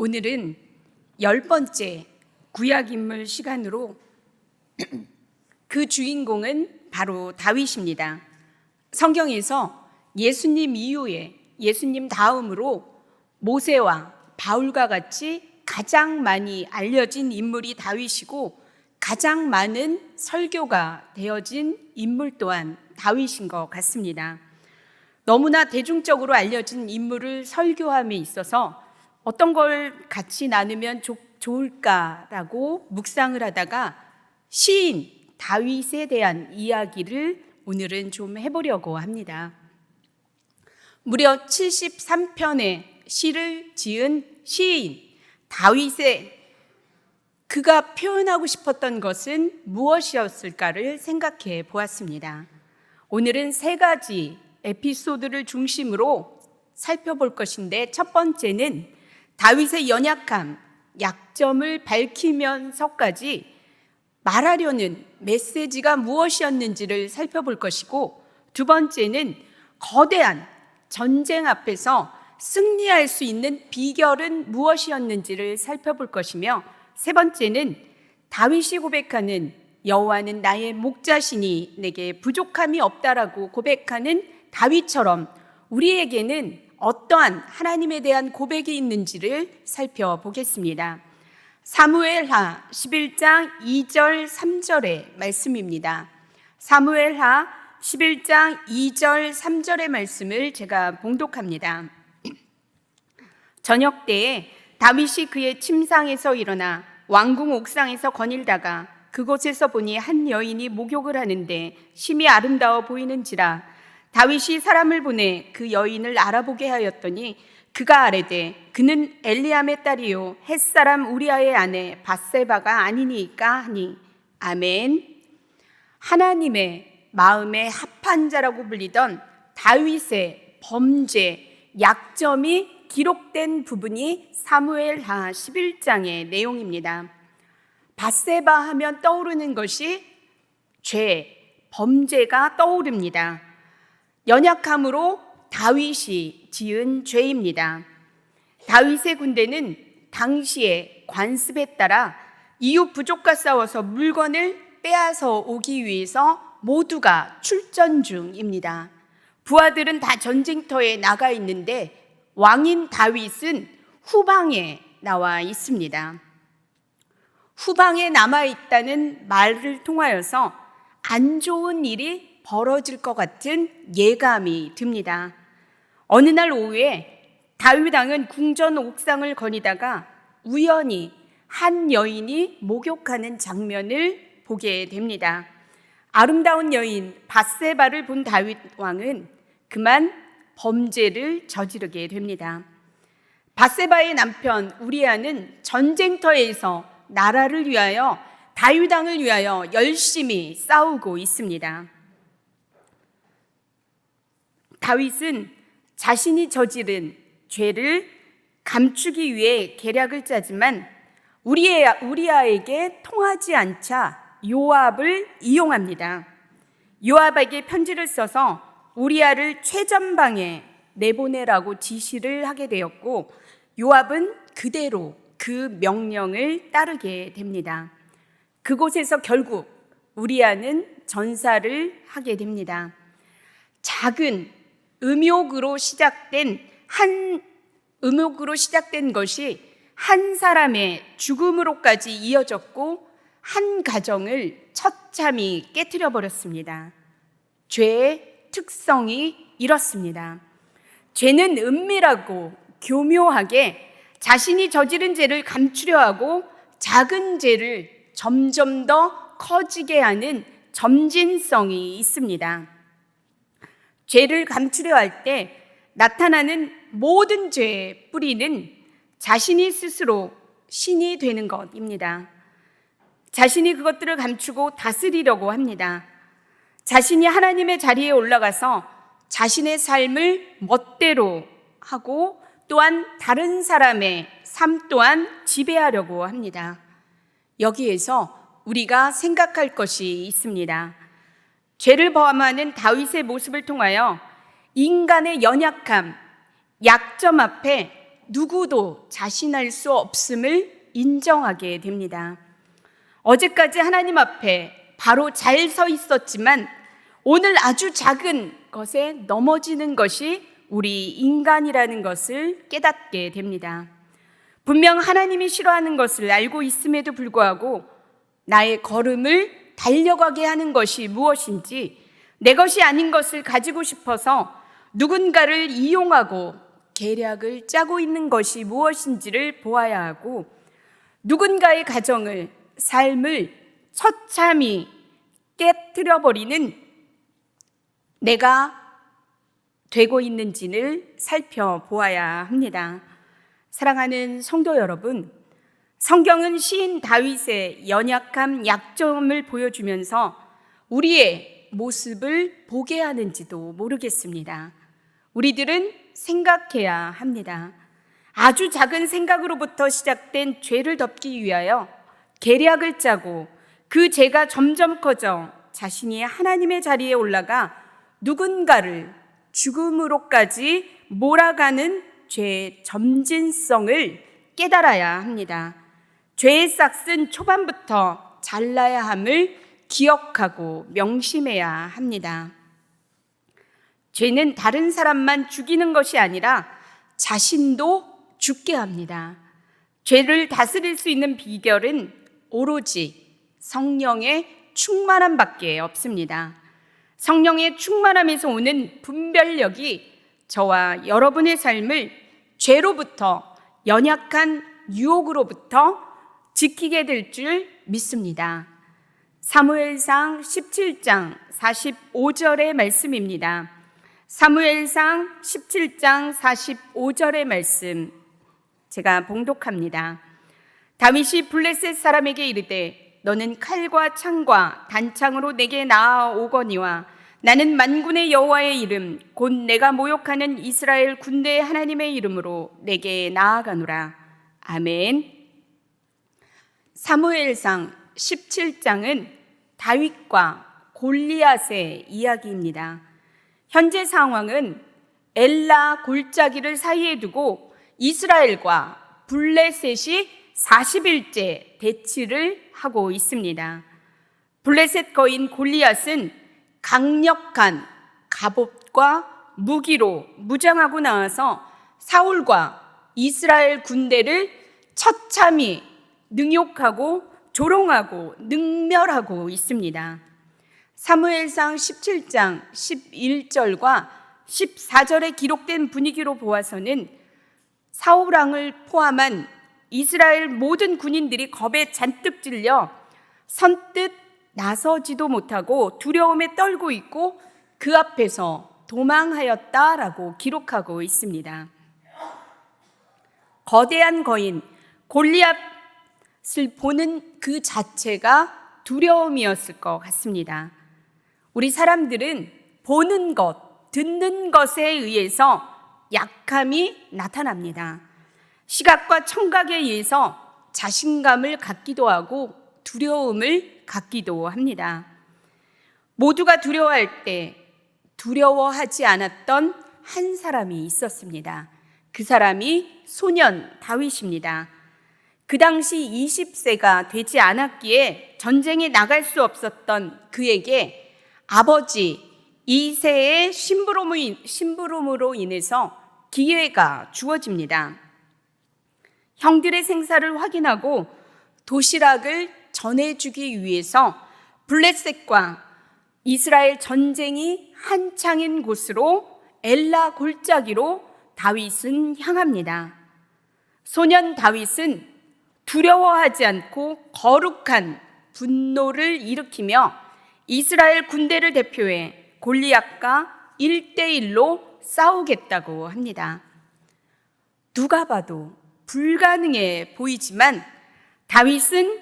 오늘은 10번째 구약인물 시간으로 그 주인공은 바로 다윗입니다. 성경에서 예수님 이후에 예수님 다음으로 모세와 바울과 같이 가장 많이 알려진 인물이 다윗이고 가장 많은 설교가 되어진 인물 또한 다윗인 것 같습니다. 너무나 대중적으로 알려진 인물을 설교함에 있어서 어떤 걸 같이 나누면 좋을까라고 묵상을 하다가 시인 다윗에 대한 이야기를 오늘은 좀 해보려고 합니다. 무려 73편의 시를 지은 시인 다윗의 그가 표현하고 싶었던 것은 무엇이었을까를 생각해 보았습니다. 오늘은 3가지 에피소드를 중심으로 살펴볼 것인데, 첫 번째는 다윗의 연약함, 약점을 밝히면서까지 말하려는 메시지가 무엇이었는지를 살펴볼 것이고, 두 번째는 거대한 전쟁 앞에서 승리할 수 있는 비결은 무엇이었는지를 살펴볼 것이며, 세 번째는 다윗이 고백하는 여호와는 나의 목자시니 내게 부족함이 없다라고 고백하는 다윗처럼 우리에게는 어떠한 하나님에 대한 고백이 있는지를 살펴보겠습니다. 사무엘하 11장 2절 3절의 말씀입니다. 사무엘하 11장 2절 3절의 말씀을 제가 봉독합니다. 저녁 때에 다윗이 그의 침상에서 일어나 왕궁 옥상에서 거닐다가 그곳에서 보니 한 여인이 목욕을 하는데 심히 아름다워 보이는지라 다윗이 사람을 보내 그 여인을 알아보게 하였더니 그가 아뢰되 그는 엘리암의 딸이요 햇사람 우리아의 아내 밧세바가 아니니까 하니 아멘. 하나님의 마음에 합한 자라고 불리던 다윗의 범죄, 약점이 기록된 부분이 사무엘하 11장의 내용입니다. 밧세바 하면 떠오르는 것이 죄, 범죄가 떠오릅니다. 연약함으로 다윗이 지은 죄입니다. 다윗의 군대는 당시의 관습에 따라 이웃 부족과 싸워서 물건을 빼앗아 오기 위해서 모두가 출전 중입니다. 부하들은 다 전쟁터에 나가 있는데 왕인 다윗은 후방에 나와 있습니다. 후방에 남아있다는 말을 통하여서 안 좋은 일이 벌어질 것 같은 예감이 듭니다. 어느 날 오후에 다윗 왕은 궁전 옥상을 거니다가 우연히 한 여인이 목욕하는 장면을 보게 됩니다. 아름다운 여인 밧세바를 본 다윗 왕은 그만 범죄를 저지르게 됩니다. 밧세바의 남편 우리아는 전쟁터에서 나라를 위하여 다윗 왕을 위하여 열심히 싸우고 있습니다. 다윗은 자신이 저지른 죄를 감추기 위해 계략을 짜지만 우리아에게 통하지 않자 요압을 이용합니다. 요압에게 편지를 써서 우리아를 최전방에 내보내라고 지시를 하게 되었고, 요압은 그대로 그 명령을 따르게 됩니다. 그곳에서 결국 우리아는 전사를 하게 됩니다. 작은 음욕으로 시작된 것이 한 사람의 죽음으로까지 이어졌고 한 가정을 처참히 깨트려 버렸습니다. 죄의 특성이 이렇습니다. 죄는 은밀하고 교묘하게 자신이 저지른 죄를 감추려 하고 작은 죄를 점점 더 커지게 하는 점진성이 있습니다. 죄를 감추려 할 때 나타나는 모든 죄의 뿌리는 자신이 스스로 신이 되는 것입니다. 자신이 그것들을 감추고 다스리려고 합니다. 자신이 하나님의 자리에 올라가서 자신의 삶을 멋대로 하고 또한 다른 사람의 삶 또한 지배하려고 합니다. 여기에서 우리가 생각할 것이 있습니다. 죄를 범하는 다윗의 모습을 통하여 인간의 연약함, 약점 앞에 누구도 자신할 수 없음을 인정하게 됩니다. 어제까지 하나님 앞에 바로 잘 서 있었지만 오늘 아주 작은 것에 넘어지는 것이 우리 인간이라는 것을 깨닫게 됩니다. 분명 하나님이 싫어하는 것을 알고 있음에도 불구하고 나의 걸음을 달려가게 하는 것이 무엇인지, 내 것이 아닌 것을 가지고 싶어서 누군가를 이용하고 계략을 짜고 있는 것이 무엇인지를 보아야 하고, 누군가의 가정을, 삶을 처참히 깨뜨려버리는 내가 되고 있는지를 살펴보아야 합니다. 사랑하는 성도 여러분, 성경은 시인 다윗의 연약함, 약점을 보여주면서 우리의 모습을 보게 하는지도 모르겠습니다. 우리들은 생각해야 합니다. 아주 작은 생각으로부터 시작된 죄를 덮기 위하여 계략을 짜고 그 죄가 점점 커져 자신이 하나님의 자리에 올라가 누군가를 죽음으로까지 몰아가는 죄의 점진성을 깨달아야 합니다. 죄의 싹은 초반부터 잘라야 함을 기억하고 명심해야 합니다. 죄는 다른 사람만 죽이는 것이 아니라 자신도 죽게 합니다. 죄를 다스릴 수 있는 비결은 오로지 성령의 충만함밖에 없습니다. 성령의 충만함에서 오는 분별력이 저와 여러분의 삶을 죄로부터, 연약한 유혹으로부터 지키게 될 줄 믿습니다. 사무엘상 17장 45절의 말씀입니다. 사무엘상 17장 45절의 말씀 제가 봉독합니다. 다윗이 블레셋 사람에게 이르되 너는 칼과 창과 단창으로 내게 나아오거니와 나는 만군의 여호와의 이름 곧 내가 모욕하는 이스라엘 군대의 하나님의 이름으로 내게 나아가노라. 아멘. 사무엘상 17장은 다윗과 골리앗의 이야기입니다. 현재 상황은 엘라 골짜기를 사이에 두고 이스라엘과 블레셋이 40일째 대치를 하고 있습니다. 블레셋 거인 골리앗은 강력한 갑옷과 무기로 무장하고 나와서 사울과 이스라엘 군대를 처참히 능욕하고 조롱하고 능멸하고 있습니다. 사무엘상 17장 11절과 14절에 기록된 분위기로 보아서는 사울왕을 포함한 이스라엘 모든 군인들이 겁에 잔뜩 질려 선뜻 나서지도 못하고 두려움에 떨고 있고 그 앞에서 도망하였다라고 기록하고 있습니다. 거대한 거인 골리앗을 보는 그 자체가 두려움이었을 것 같습니다. 우리 사람들은 보는 것, 듣는 것에 의해서 약함이 나타납니다. 시각과 청각에 의해서 자신감을 갖기도 하고 두려움을 갖기도 합니다. 모두가 두려워할 때 두려워하지 않았던 한 사람이 있었습니다. 그 사람이 소년 다윗입니다. 그 당시 20세가 되지 않았기에 전쟁에 나갈 수 없었던 그에게 아버지 이새의 심부름으로 인해서 기회가 주어집니다. 형들의 생사를 확인하고 도시락을 전해주기 위해서 블레셋과 이스라엘 전쟁이 한창인 곳으로 엘라 골짜기로 다윗은 향합니다. 소년 다윗은 두려워하지 않고 거룩한 분노를 일으키며 이스라엘 군대를 대표해 골리앗과 1대1로 싸우겠다고 합니다. 누가 봐도 불가능해 보이지만 다윗은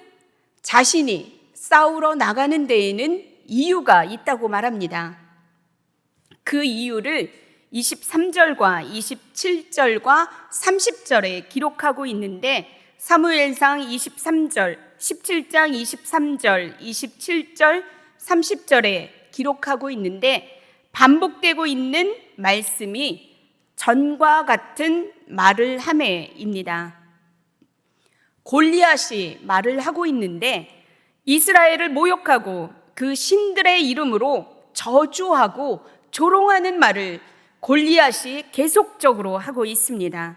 자신이 싸우러 나가는 데에는 이유가 있다고 말합니다. 그 이유를 23절과 27절과 30절에 기록하고 있는데 사무엘상 23절, 17장 23절, 27절, 30절에 기록하고 있는데 반복되고 있는 말씀이 전과 같은 말을 하매입니다. 골리앗이 말을 하고 있는데 이스라엘을 모욕하고 그 신들의 이름으로 저주하고 조롱하는 말을 골리앗이 계속적으로 하고 있습니다.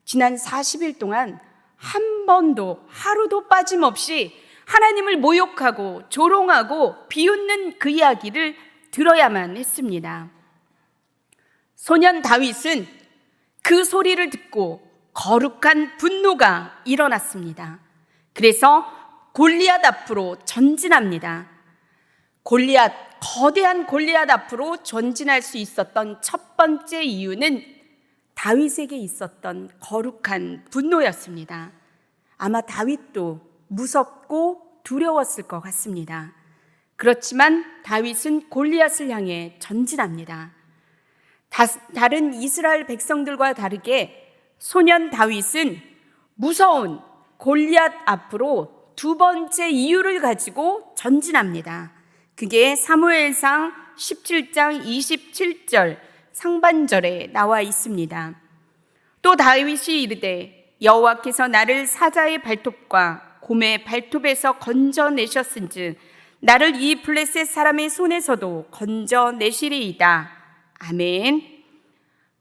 지난 40일 동안 한 번도 하루도 빠짐없이 하나님을 모욕하고 조롱하고 비웃는 그 이야기를 들어야만 했습니다. 소년 다윗은 그 소리를 듣고 거룩한 분노가 일어났습니다. 그래서 골리앗 앞으로 전진합니다. 거대한 골리앗 앞으로 전진할 수 있었던 첫 번째 이유는 다윗에게 있었던 거룩한 분노였습니다. 아마 다윗도 무섭고 두려웠을 것 같습니다. 그렇지만 다윗은 골리앗을 향해 전진합니다. 다른 이스라엘 백성들과 다르게 소년 다윗은 무서운 골리앗 앞으로 두 번째 이유를 가지고 전진합니다. 그게 사무엘상 17장 27절 상반절에 나와 있습니다. 또 다윗이 이르되 여호와께서 나를 사자의 발톱과 곰의 발톱에서 건져내셨은즉 나를 이 블레셋 사람의 손에서도 건져내시리이다. 아멘.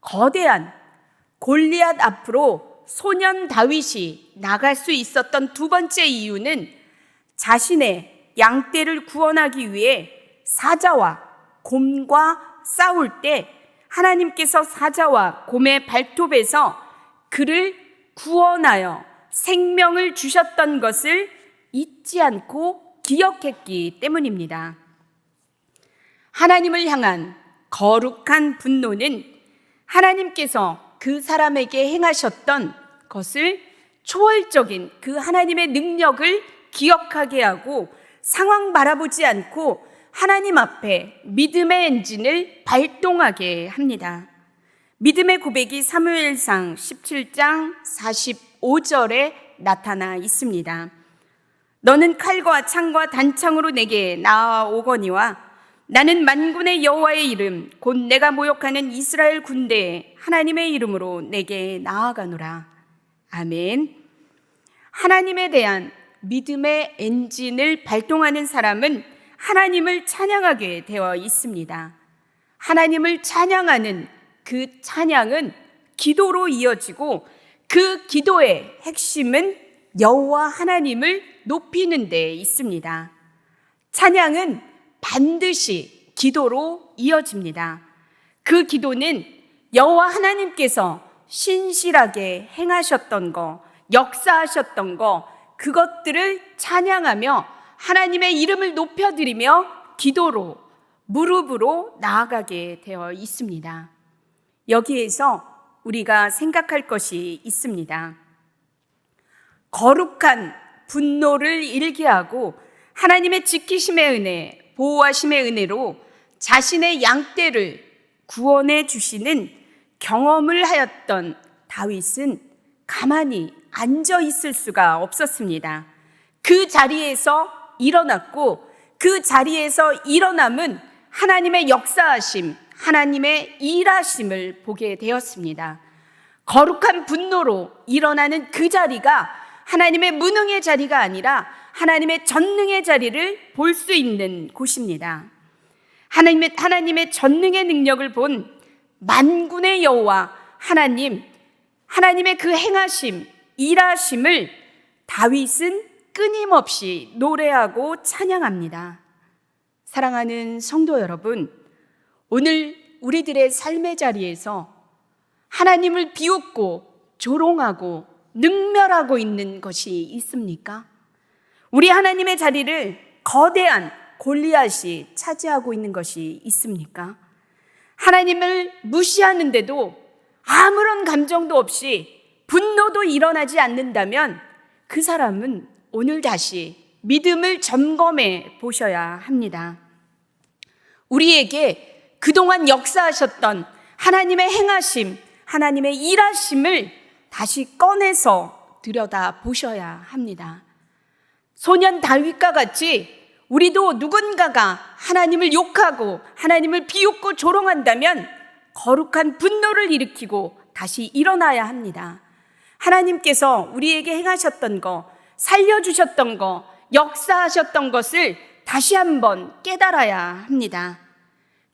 거대한 골리앗 앞으로 소년 다윗이 나갈 수 있었던 두 번째 이유는 자신의 양떼를 구원하기 위해 사자와 곰과 싸울 때 하나님께서 사자와 곰의 발톱에서 그를 구원하여 생명을 주셨던 것을 잊지 않고 기억했기 때문입니다. 하나님을 향한 거룩한 분노는 하나님께서 그 사람에게 행하셨던 것을 초월적인 그 하나님의 능력을 기억하게 하고 상황 바라보지 않고 하나님 앞에 믿음의 엔진을 발동하게 합니다. 믿음의 고백이 사무엘상 17장 45절에 나타나 있습니다. 너는 칼과 창과 단창으로 내게 나아오거니와 나는 만군의 여호와의 이름 곧 내가 모욕하는 이스라엘 군대의 하나님의 이름으로 내게 나아가노라. 아멘. 하나님에 대한 믿음의 엔진을 발동하는 사람은 하나님을 찬양하게 되어 있습니다. 하나님을 찬양하는 그 찬양은 기도로 이어지고 그 기도의 핵심은 여호와 하나님을 높이는 데 있습니다. 찬양은 반드시 기도로 이어집니다. 그 기도는 여호와 하나님께서 신실하게 행하셨던 거, 역사하셨던 거, 그것들을 찬양하며 하나님의 이름을 높여드리며 기도로, 무릎으로 나아가게 되어 있습니다. 여기에서 우리가 생각할 것이 있습니다. 거룩한 분노를 일기하고 하나님의 지키심의 은혜, 보호하심의 은혜로 자신의 양떼를 구원해 주시는 경험을 하였던 다윗은 가만히 앉아 있을 수가 없었습니다. 그 자리에서 일어났고 그 자리에서 일어남은 하나님의 역사하심, 하나님의 일하심을 보게 되었습니다. 거룩한 분노로 일어나는 그 자리가 하나님의 무능의 자리가 아니라 하나님의 전능의 자리를 볼 수 있는 곳입니다. 하나님의 전능의 능력을 본 만군의 여호와 하나님의 그 행하심, 일하심을 다윗은 끊임없이 노래하고 찬양합니다. 사랑하는 성도 여러분, 오늘 우리들의 삶의 자리에서 하나님을 비웃고 조롱하고 능멸하고 있는 것이 있습니까? 우리 하나님의 자리를 거대한 골리앗이 차지하고 있는 것이 있습니까? 하나님을 무시하는데도 아무런 감정도 없이 분노도 일어나지 않는다면 그 사람은 오늘 다시 믿음을 점검해 보셔야 합니다. 우리에게 그동안 역사하셨던 하나님의 행하심, 하나님의 일하심을 다시 꺼내서 들여다 보셔야 합니다. 소년 다윗과 같이 우리도 누군가가 하나님을 욕하고 하나님을 비웃고 조롱한다면 거룩한 분노를 일으키고 다시 일어나야 합니다. 하나님께서 우리에게 행하셨던 거, 살려주셨던 거, 역사하셨던 것을 다시 한번 깨달아야 합니다.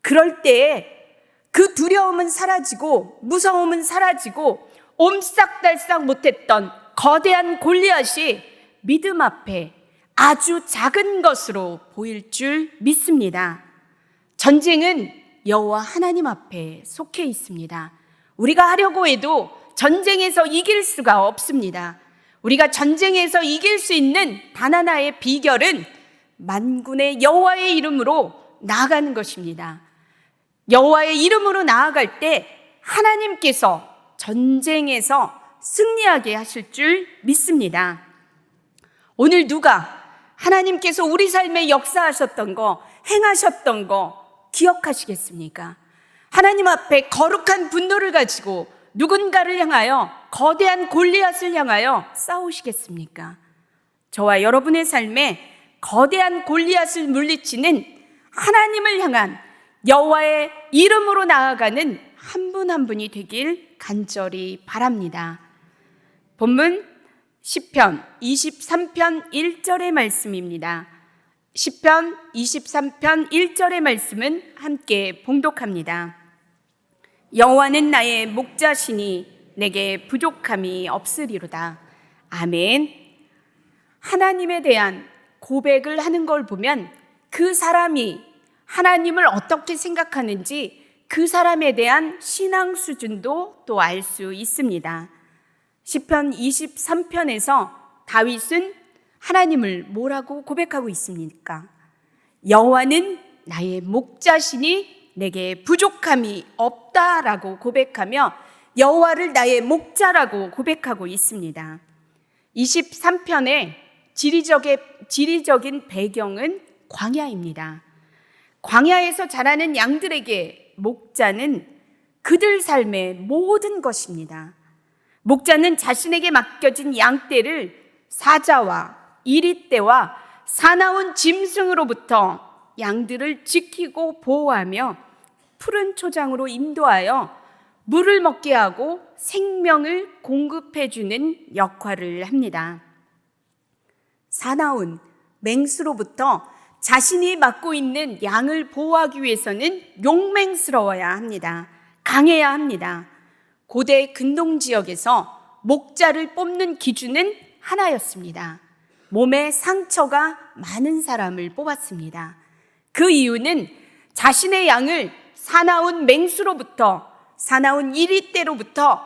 그럴 때에 그 두려움은 사라지고 무서움은 사라지고 옴싹달싹 못했던 거대한 골리앗이 믿음 앞에 아주 작은 것으로 보일 줄 믿습니다. 전쟁은 여호와 하나님 앞에 속해 있습니다. 우리가 하려고 해도 전쟁에서 이길 수가 없습니다. 우리가 전쟁에서 이길 수 있는 단 하나의 비결은 만군의 여호와의 이름으로 나아가는 것입니다. 여호와의 이름으로 나아갈 때 하나님께서 전쟁에서 승리하게 하실 줄 믿습니다. 오늘 누가 하나님께서 우리 삶에 역사하셨던 거, 행하셨던 거 기억하시겠습니까? 하나님 앞에 거룩한 분노를 가지고 누군가를 향하여, 거대한 골리앗을 향하여 싸우시겠습니까? 저와 여러분의 삶에 거대한 골리앗을 물리치는 하나님을 향한 여호와의 이름으로 나아가는 한 분 한 분이 되길 간절히 바랍니다. 본문 시편 23편 1절의 말씀입니다. 시편 23편 1절의 말씀은 함께 봉독합니다. 여호와는 나의 목자시니 내게 부족함이 없으리로다. 아멘. 하나님에 대한 고백을 하는 걸 보면 그 사람이 하나님을 어떻게 생각하는지 그 사람에 대한 신앙 수준도 또 알 수 있습니다. 시편 23편에서 다윗은 하나님을 뭐라고 고백하고 있습니까? 여호와는 나의 목자시니 내게 부족함이 없다라고 고백하며 여호와를 나의 목자라고 고백하고 있습니다. 23편의 지리적인 배경은 광야입니다. 광야에서 자라는 양들에게 목자는 그들 삶의 모든 것입니다. 목자는 자신에게 맡겨진 양떼를 사자와 이리떼와 사나운 짐승으로부터 양들을 지키고 보호하며 푸른 초장으로 인도하여 물을 먹게 하고 생명을 공급해 주는 역할을 합니다. 사나운 맹수로부터 자신이 맡고 있는 양을 보호하기 위해서는 용맹스러워야 합니다. 강해야 합니다. 고대 근동 지역에서 목자를 뽑는 기준은 하나였습니다. 몸에 상처가 많은 사람을 뽑았습니다. 그 이유는 자신의 양을 사나운 맹수로부터, 사나운 이리떼로부터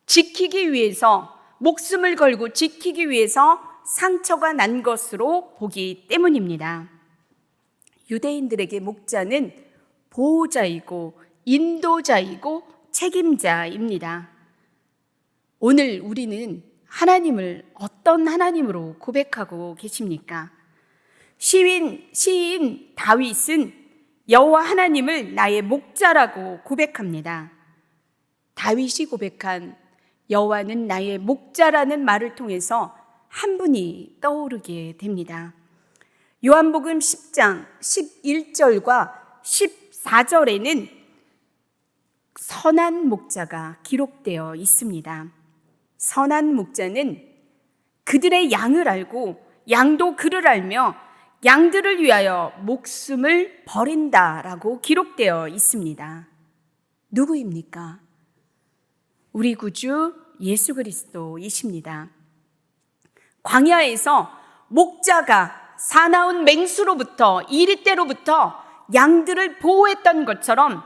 지키기 위해서, 목숨을 걸고 지키기 위해서 상처가 난 것으로 보기 때문입니다. 유대인들에게 목자는 보호자이고 인도자이고 책임자입니다. 오늘 우리는 하나님을 어떤 하나님으로 고백하고 계십니까? 시인 다윗은 여호와 하나님을 나의 목자라고 고백합니다. 다윗이 고백한 여호와는 나의 목자라는 말을 통해서 한 분이 떠오르게 됩니다. 요한복음 10장 11절과 14절에는 선한 목자가 기록되어 있습니다. 선한 목자는 그들의 양을 알고 양도 그를 알며 양들을 위하여 목숨을 버린다라고 기록되어 있습니다. 누구입니까? 우리 구주 예수 그리스도이십니다. 광야에서 목자가 사나운 맹수로부터 이리떼로부터 양들을 보호했던 것처럼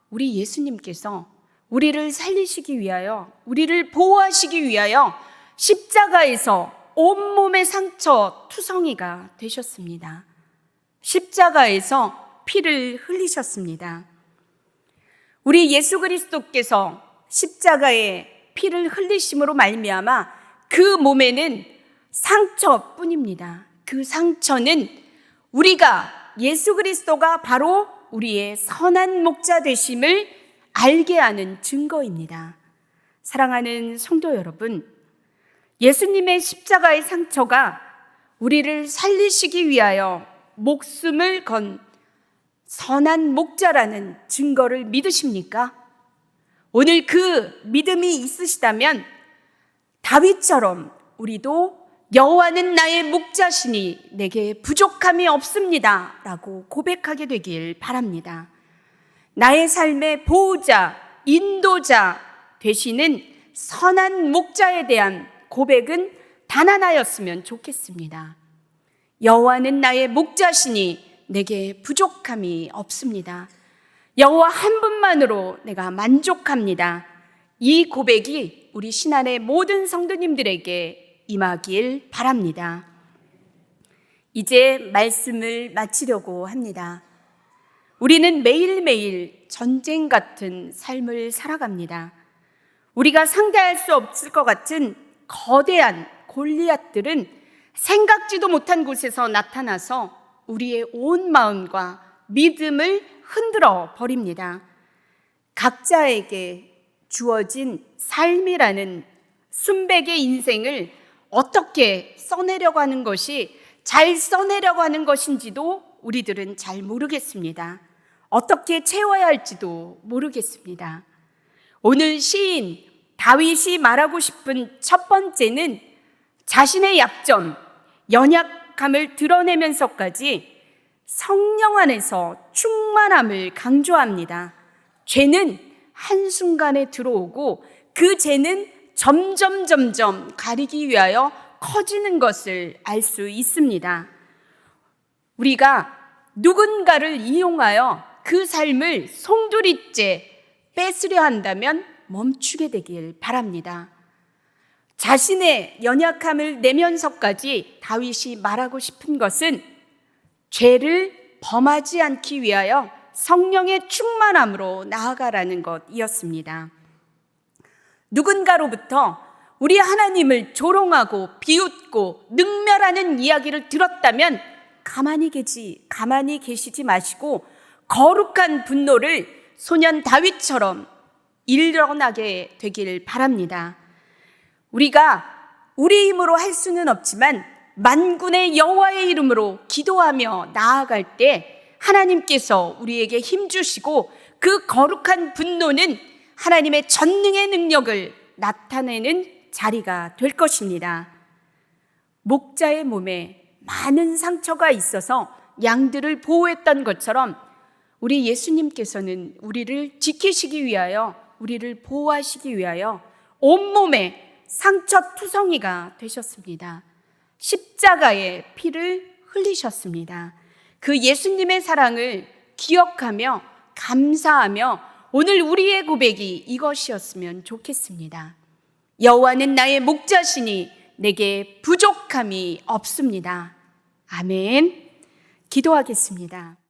우리 예수님께서 우리를 살리시기 위하여, 우리를 보호하시기 위하여 십자가에서 온몸의 상처 투성이가 되셨습니다. 십자가에서 피를 흘리셨습니다. 우리 예수 그리스도께서 십자가에 피를 흘리심으로 말미암아 그 몸에는 상처뿐입니다. 그 상처는 우리가 예수 그리스도가 바로 우리의 선한 목자 되심을 알게 하는 증거입니다. 사랑하는 성도 여러분, 예수님의 십자가의 상처가 우리를 살리시기 위하여 목숨을 건 선한 목자라는 증거를 믿으십니까? 오늘 그 믿음이 있으시다면 다윗처럼 우리도 여호와는 나의 목자시니 내게 부족함이 없습니다 라고 고백하게 되길 바랍니다. 나의 삶의 보호자, 인도자 되시는 선한 목자에 대한 고백은 단 하나였으면 좋겠습니다. 여호와는 나의 목자시니 내게 부족함이 없습니다. 여호와 한 분만으로 내가 만족합니다. 이 고백이 우리 신안의 모든 성도님들에게 임하길 바랍니다. 이제 말씀을 마치려고 합니다. 우리는 매일매일 전쟁 같은 삶을 살아갑니다. 우리가 상대할 수 없을 것 같은 거대한 골리앗들은 생각지도 못한 곳에서 나타나서 우리의 온 마음과 믿음을 흔들어 버립니다. 각자에게 주어진 삶이라는 순백의 인생을 어떻게 써내려고 하는 것이 잘 써내려고 하는 것인지도 우리들은 잘 모르겠습니다. 어떻게 채워야 할지도 모르겠습니다. 오늘 시인 다윗이 말하고 싶은 첫 번째는 자신의 약점, 연약함을 드러내면서까지 성령 안에서 충만함을 강조합니다. 죄는 한순간에 들어오고 그 죄는 점점 가리기 위하여 커지는 것을 알 수 있습니다. 우리가 누군가를 이용하여 그 삶을 송두리째 뺏으려 한다면 멈추게 되길 바랍니다. 자신의 연약함을 내면서까지 다윗이 말하고 싶은 것은 죄를 범하지 않기 위하여 성령의 충만함으로 나아가라는 것이었습니다. 누군가로부터 우리 하나님을 조롱하고 비웃고 능멸하는 이야기를 들었다면 가만히 계시지 마시고 거룩한 분노를 소년 다윗처럼 일어나게 되길 바랍니다. 우리가 우리 힘으로 할 수는 없지만 만군의 여호와의 이름으로 기도하며 나아갈 때 하나님께서 우리에게 힘 주시고 그 거룩한 분노는 하나님의 전능의 능력을 나타내는 자리가 될 것입니다. 목자의 몸에 많은 상처가 있어서 양들을 보호했던 것처럼 우리 예수님께서는 우리를 지키시기 위하여, 우리를 보호하시기 위하여 온몸에 상처투성이가 되셨습니다. 십자가의 피를 흘리셨습니다. 그 예수님의 사랑을 기억하며 감사하며 오늘 우리의 고백이 이것이었으면 좋겠습니다. 여호와는 나의 목자시니 내게 부족함이 없습니다. 아멘. 기도하겠습니다.